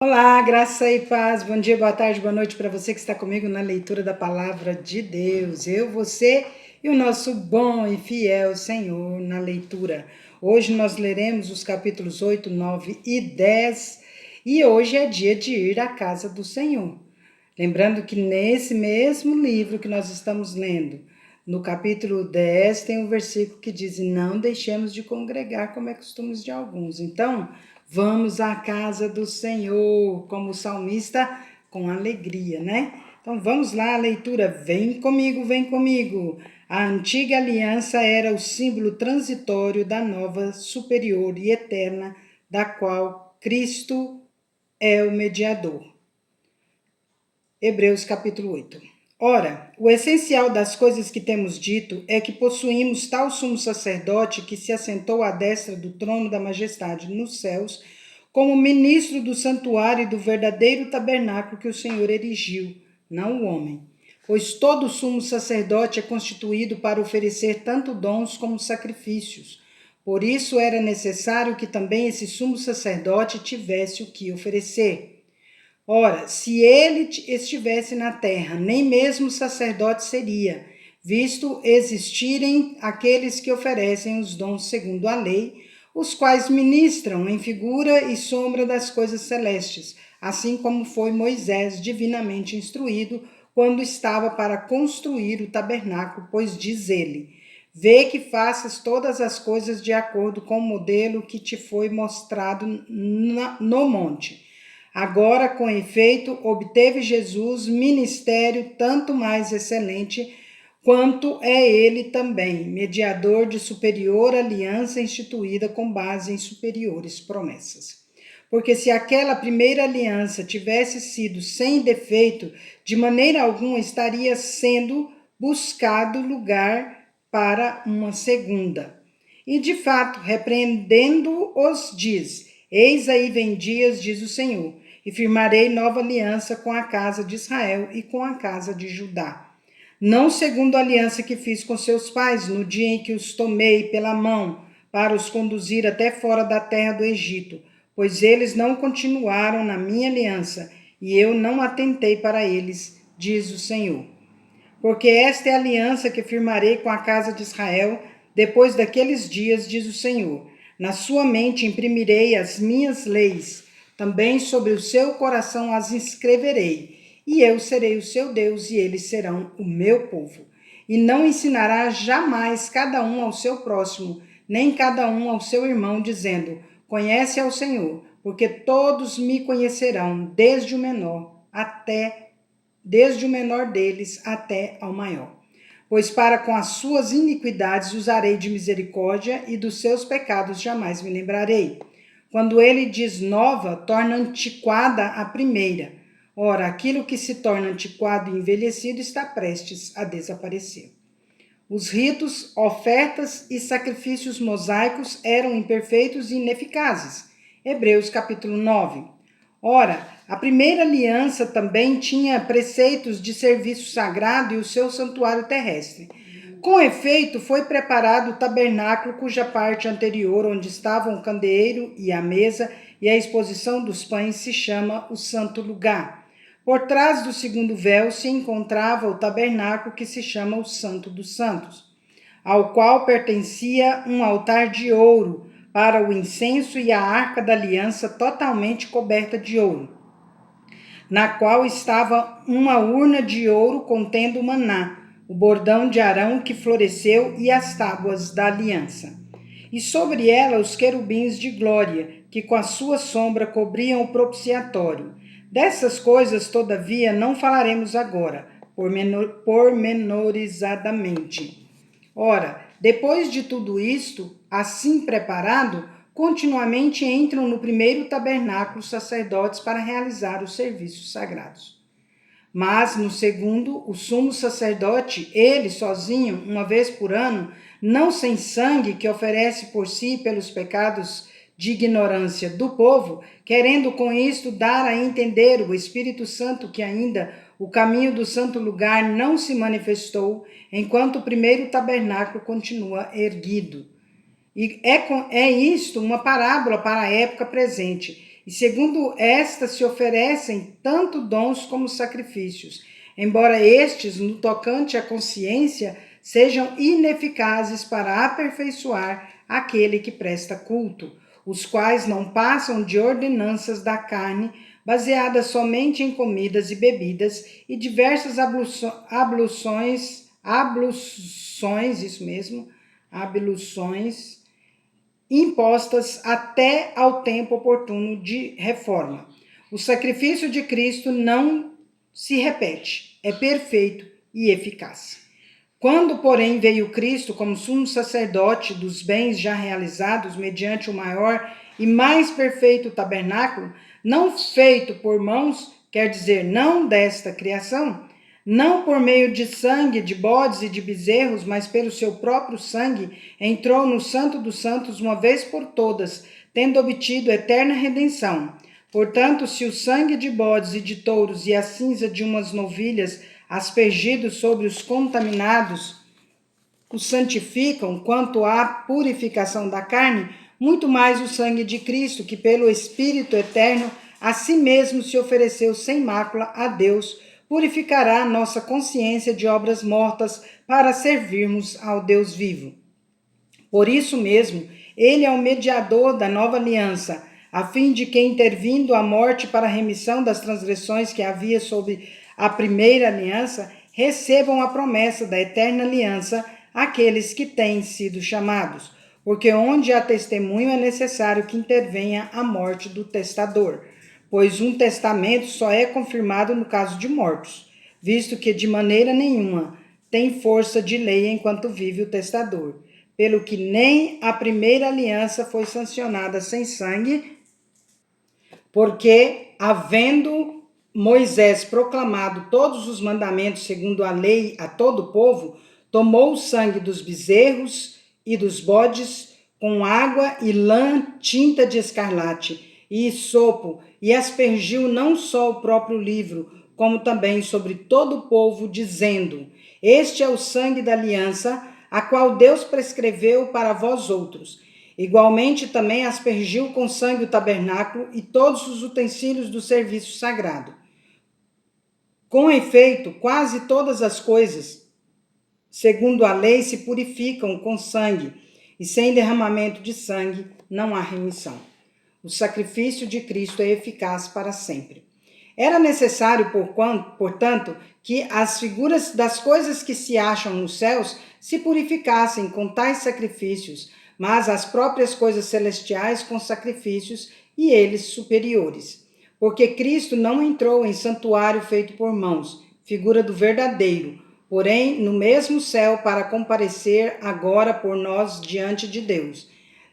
Olá, graça e paz, bom dia, boa tarde, boa noite para você que está comigo na leitura da palavra de Deus. Eu, você e o nosso bom e fiel Senhor na leitura. Hoje nós leremos os capítulos 8, 9 e 10 e hoje é dia de ir à casa do Senhor. Lembrando que nesse mesmo livro que nós estamos lendo, no capítulo 10, tem um versículo que diz: não deixemos de congregar como é costume de alguns. Então, vamos à casa do Senhor, como salmista, com alegria, né? Então, vamos lá, a leitura. Vem comigo, vem comigo. A antiga aliança era o símbolo transitório da nova, superior e eterna, da qual Cristo é o mediador. Hebreus capítulo 8. Ora, o essencial das coisas que temos dito é que possuímos tal sumo sacerdote que se assentou à destra do trono da majestade nos céus, como ministro do santuário e do verdadeiro tabernáculo que o Senhor erigiu, não o homem. Pois todo sumo sacerdote é constituído para oferecer tanto dons como sacrifícios. Por isso era necessário que também esse sumo sacerdote tivesse o que oferecer. Ora, se ele estivesse na terra, nem mesmo sacerdote seria, visto existirem aqueles que oferecem os dons segundo a lei, os quais ministram em figura e sombra das coisas celestes, assim como foi Moisés divinamente instruído quando estava para construir o tabernáculo, pois diz ele: vê que faças todas as coisas de acordo com o modelo que te foi mostrado no monte. Agora, com efeito, obteve Jesus ministério tanto mais excelente, quanto é ele também, mediador de superior aliança instituída com base em superiores promessas. Porque se aquela primeira aliança tivesse sido sem defeito, de maneira alguma estaria sendo buscado lugar para uma segunda. E de fato, repreendendo-os, diz: eis aí vem dias, diz o Senhor, e firmarei nova aliança com a casa de Israel e com a casa de Judá. Não segundo a aliança que fiz com seus pais no dia em que os tomei pela mão para os conduzir até fora da terra do Egito, pois eles não continuaram na minha aliança e eu não atentei para eles, diz o Senhor. Porque esta é a aliança que firmarei com a casa de Israel depois daqueles dias, diz o Senhor. Na sua mente imprimirei as minhas leis, também sobre o seu coração as inscreverei, e eu serei o seu Deus e eles serão o meu povo. E não ensinará jamais cada um ao seu próximo, nem cada um ao seu irmão, dizendo: conhece ao Senhor, porque todos me conhecerão, desde o menor deles até ao maior. Pois para com as suas iniquidades usarei de misericórdia, e dos seus pecados jamais me lembrarei. Quando ele diz nova, torna antiquada a primeira. Ora, aquilo que se torna antiquado e envelhecido está prestes a desaparecer. Os ritos, ofertas e sacrifícios mosaicos eram imperfeitos e ineficazes. Hebreus capítulo 9. Ora, a primeira aliança também tinha preceitos de serviço sagrado e o seu santuário terrestre. Com efeito, foi preparado o tabernáculo, cuja parte anterior, onde estavam o candeeiro e a mesa e a exposição dos pães, se chama o Santo Lugar. Por trás do segundo véu se encontrava o tabernáculo, que se chama o Santo dos Santos, ao qual pertencia um altar de ouro para o incenso e a arca da aliança totalmente coberta de ouro, na qual estava uma urna de ouro contendo o maná, o bordão de Arão que floresceu e as tábuas da aliança. E sobre ela os querubins de glória, que com a sua sombra cobriam o propiciatório. Dessas coisas, todavia, não falaremos agora, pormenorizadamente. Ora, depois de tudo isto, assim preparado, continuamente entram no primeiro tabernáculo sacerdotes para realizar os serviços sagrados. Mas no segundo, o sumo sacerdote, ele sozinho, uma vez por ano, não sem sangue, que oferece por si pelos pecados de ignorância do povo, querendo com isto dar a entender o Espírito Santo que ainda o caminho do santo lugar não se manifestou, enquanto o primeiro tabernáculo continua erguido. E é isto uma parábola para a época presente. e segundo esta se oferecem tanto dons como sacrifícios, embora estes, no tocante à consciência, sejam ineficazes para aperfeiçoar aquele que presta culto, os quais não passam de ordenanças da carne, baseadas somente em comidas e bebidas e diversas abluções impostas até ao tempo oportuno de reforma. O sacrifício de Cristo não se repete, é perfeito e eficaz. Quando, porém, veio Cristo como sumo sacerdote dos bens já realizados mediante o maior e mais perfeito tabernáculo, não feito por mãos, quer dizer, não desta criação, não por meio de sangue de bodes e de bezerros, mas pelo seu próprio sangue, entrou no Santo dos Santos uma vez por todas, tendo obtido eterna redenção. Portanto, se o sangue de bodes e de touros e a cinza de umas novilhas aspergidos sobre os contaminados os santificam quanto à purificação da carne, muito mais o sangue de Cristo, que pelo Espírito eterno a si mesmo se ofereceu sem mácula a Deus, purificará a nossa consciência de obras mortas para servirmos ao Deus vivo. Por isso mesmo, ele é o mediador da nova aliança, a fim de que, intervindo a morte para a remissão das transgressões que havia sob a primeira aliança, recebam a promessa da eterna aliança aqueles que têm sido chamados, porque onde há testemunho é necessário que intervenha a morte do testador, pois um testamento só é confirmado no caso de mortos, visto que de maneira nenhuma tem força de lei enquanto vive o testador, pelo que nem a primeira aliança foi sancionada sem sangue, porque, havendo Moisés proclamado todos os mandamentos segundo a lei a todo o povo, tomou o sangue dos bezerros e dos bodes com água e lã tinta de escarlate e hisopo, e aspergiu não só o próprio livro, como também sobre todo o povo, dizendo: Este é o sangue da aliança, a qual Deus prescreveu para vós outros. Igualmente também aspergiu com sangue o tabernáculo e todos os utensílios do serviço sagrado. Com efeito, quase todas as coisas, segundo a lei, se purificam com sangue, e sem derramamento de sangue não há remissão. O sacrifício de Cristo é eficaz para sempre. Era necessário, portanto, que as figuras das coisas que se acham nos céus se purificassem com tais sacrifícios, mas as próprias coisas celestiais com sacrifícios, e eles superiores. Porque Cristo não entrou em santuário feito por mãos, figura do verdadeiro, porém no mesmo céu para comparecer agora por nós diante de Deus,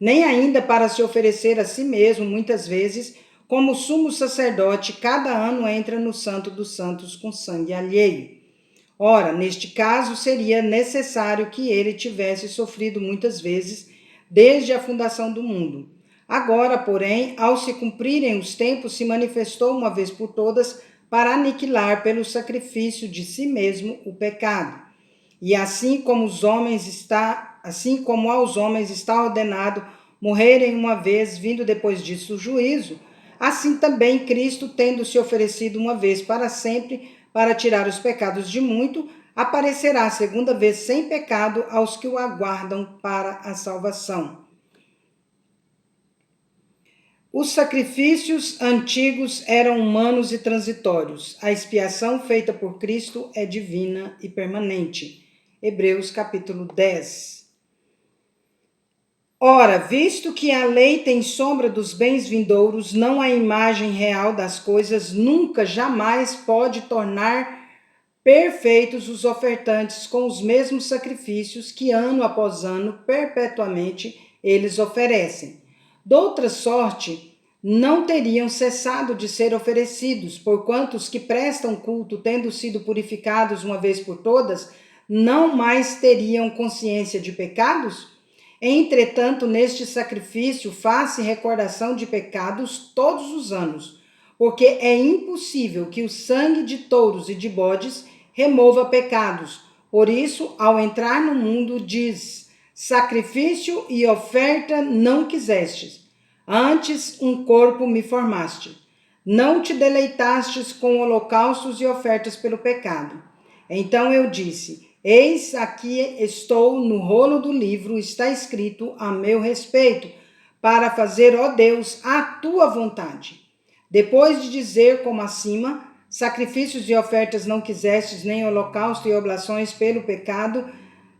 nem ainda para se oferecer a si mesmo muitas vezes, como sumo sacerdote cada ano entra no Santo dos Santos com sangue alheio. Ora, neste caso seria necessário que ele tivesse sofrido muitas vezes desde a fundação do mundo. Agora, porém, ao se cumprirem os tempos, se manifestou uma vez por todas para aniquilar pelo sacrifício de si mesmo o pecado. E assim como aos homens está ordenado morrerem uma vez, vindo depois disso o juízo, assim também Cristo, tendo se oferecido uma vez para sempre para tirar os pecados de muito, aparecerá a segunda vez sem pecado aos que o aguardam para a salvação. Os sacrifícios antigos eram humanos e transitórios. A expiação feita por Cristo é divina e permanente. Hebreus capítulo 10. Ora, visto que a lei tem sombra dos bens vindouros, não a imagem real das coisas, nunca, jamais pode tornar perfeitos os ofertantes com os mesmos sacrifícios que ano após ano, perpetuamente, eles oferecem. Doutra sorte, não teriam cessado de ser oferecidos, porquanto os que prestam culto, tendo sido purificados uma vez por todas, não mais teriam consciência de pecados? Entretanto, neste sacrifício faz-se recordação de pecados todos os anos, porque é impossível que o sangue de touros e de bodes remova pecados. Por isso, ao entrar no mundo, diz: sacrifício e oferta não quisestes, Antes um corpo me formaste. Não te deleitastes com holocaustos e ofertas pelo pecado. Então eu disse: eis aqui estou, no rolo do livro está escrito a meu respeito, para fazer, ó Deus, a tua vontade. Depois de dizer como acima, sacrifícios e ofertas não quisestes, nem holocausto e oblações pelo pecado,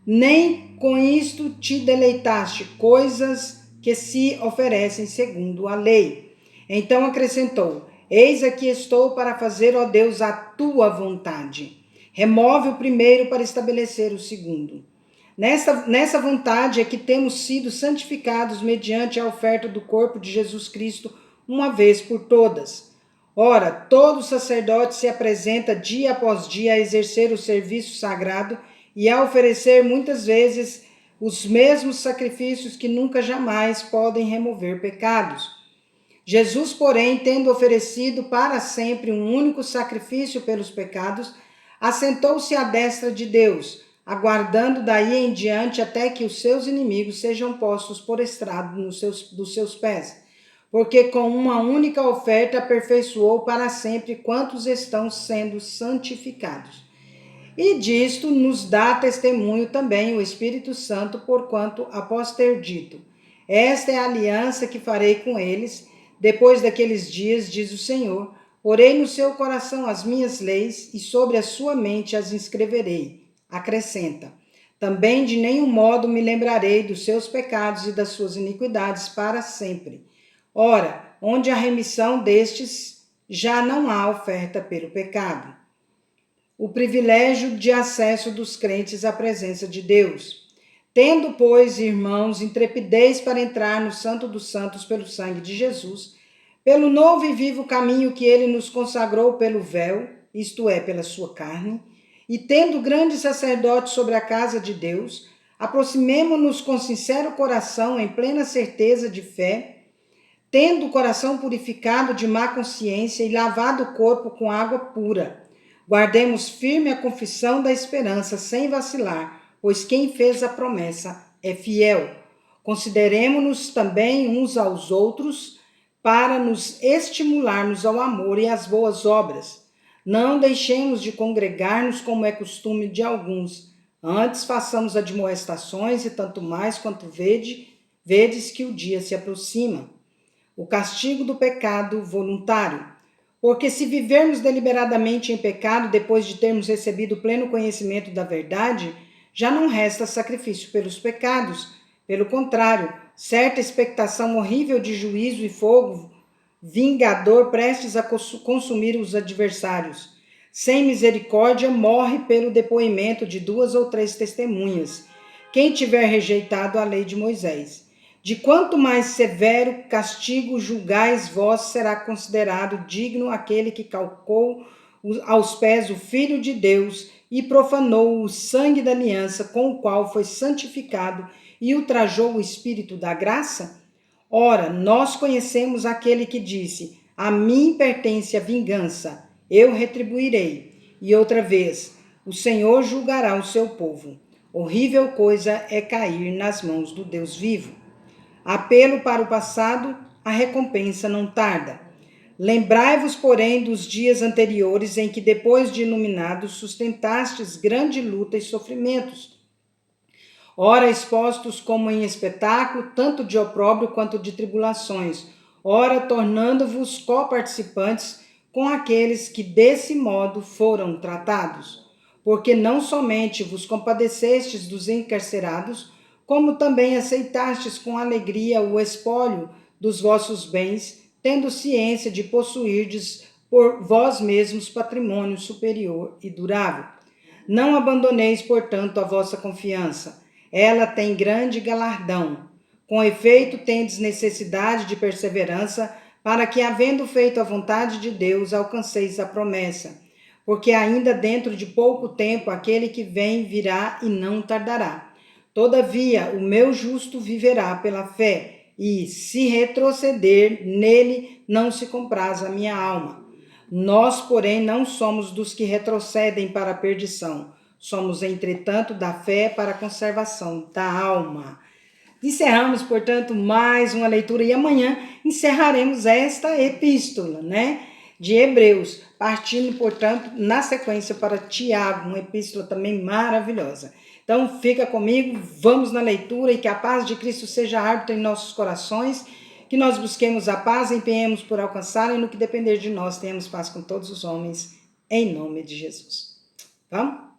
nem com isto te deleitaste, coisas que se oferecem segundo a lei. Então acrescentou: eis aqui estou para fazer, ó Deus, a tua vontade. Remove o primeiro para estabelecer o segundo. Nessa vontade é que temos sido santificados mediante a oferta do corpo de Jesus Cristo, uma vez por todas. Ora, todo sacerdote se apresenta dia após dia a exercer o serviço sagrado e a oferecer muitas vezes os mesmos sacrifícios que nunca jamais podem remover pecados. Jesus, porém, tendo oferecido para sempre um único sacrifício pelos pecados, assentou-se à destra de Deus, aguardando daí em diante até que os seus inimigos sejam postos por estrado dos seus pés. Porque com uma única oferta aperfeiçoou para sempre quantos estão sendo santificados. E disto nos dá testemunho também o Espírito Santo, porquanto, após ter dito: esta é a aliança que farei com eles, depois daqueles dias, diz o Senhor, porei no seu coração as minhas leis e sobre a sua mente as inscreverei. Acrescenta: também de nenhum modo me lembrarei dos seus pecados e das suas iniquidades para sempre. Ora, onde há remissão destes, já não há oferta pelo pecado. O privilégio de acesso dos crentes à presença de Deus. Tendo, pois, irmãos, intrepidez para entrar no Santo dos Santos pelo sangue de Jesus, pelo novo e vivo caminho que ele nos consagrou pelo véu, isto é, pela sua carne, e tendo grande sacerdote sobre a casa de Deus, aproximemo-nos com sincero coração, em plena certeza de fé, tendo o coração purificado de má consciência e lavado o corpo com água pura. Guardemos firme a confissão da esperança, sem vacilar, pois quem fez a promessa é fiel. Consideremo-nos também uns aos outros para nos estimularmos ao amor e às boas obras. Não deixemos de congregar-nos como é costume de alguns. Antes façamos admoestações e tanto mais quanto vedes que o dia se aproxima. O castigo do pecado voluntário. Porque se vivermos deliberadamente em pecado depois de termos recebido pleno conhecimento da verdade, já não resta sacrifício pelos pecados. Pelo contrário, certa expectação horrível de juízo e fogo vingador prestes a consumir os adversários. Sem misericórdia, morre pelo depoimento de 2 ou 3 testemunhas, quem tiver rejeitado a lei de Moisés. De quanto mais severo castigo julgais vós, será considerado digno aquele que calcou aos pés o Filho de Deus e profanou o sangue da aliança com o qual foi santificado e ultrajou o Espírito da graça? Ora, nós conhecemos aquele que disse: a mim pertence a vingança, eu retribuirei. E outra vez, o Senhor julgará o seu povo. Horrível coisa é cair nas mãos do Deus vivo. Apelo para o passado, a recompensa não tarda. Lembrai-vos, porém, dos dias anteriores em que, depois de iluminados, sustentastes grande luta e sofrimentos. Ora expostos como em espetáculo, tanto de opróbrio quanto de tribulações, ora tornando-vos coparticipantes com aqueles que desse modo foram tratados. Porque não somente vos compadecestes dos encarcerados, como também aceitastes com alegria o espólio dos vossos bens, tendo ciência de possuirdes por vós mesmos patrimônio superior e durável. Não abandoneis, portanto, a vossa confiança. Ela tem grande galardão. Com efeito, tendes necessidade de perseverança, para que, havendo feito a vontade de Deus, alcanceis a promessa. Porque ainda dentro de pouco tempo aquele que vem virá e não tardará. Todavia, o meu justo viverá pela fé, e, se retroceder, nele não se compraz a minha alma. Nós, porém, não somos dos que retrocedem para a perdição. Somos, entretanto, da fé para a conservação da alma. Encerramos, portanto, mais uma leitura e amanhã encerraremos esta epístola, né, de Hebreus, partindo, portanto, na sequência para Tiago, uma epístola também maravilhosa. Então, fica comigo, vamos na leitura e que a paz de Cristo seja árbitra em nossos corações, que nós busquemos a paz, empenhemos por alcançar e no que depender de nós, tenhamos paz com todos os homens, em nome de Jesus. Vamos?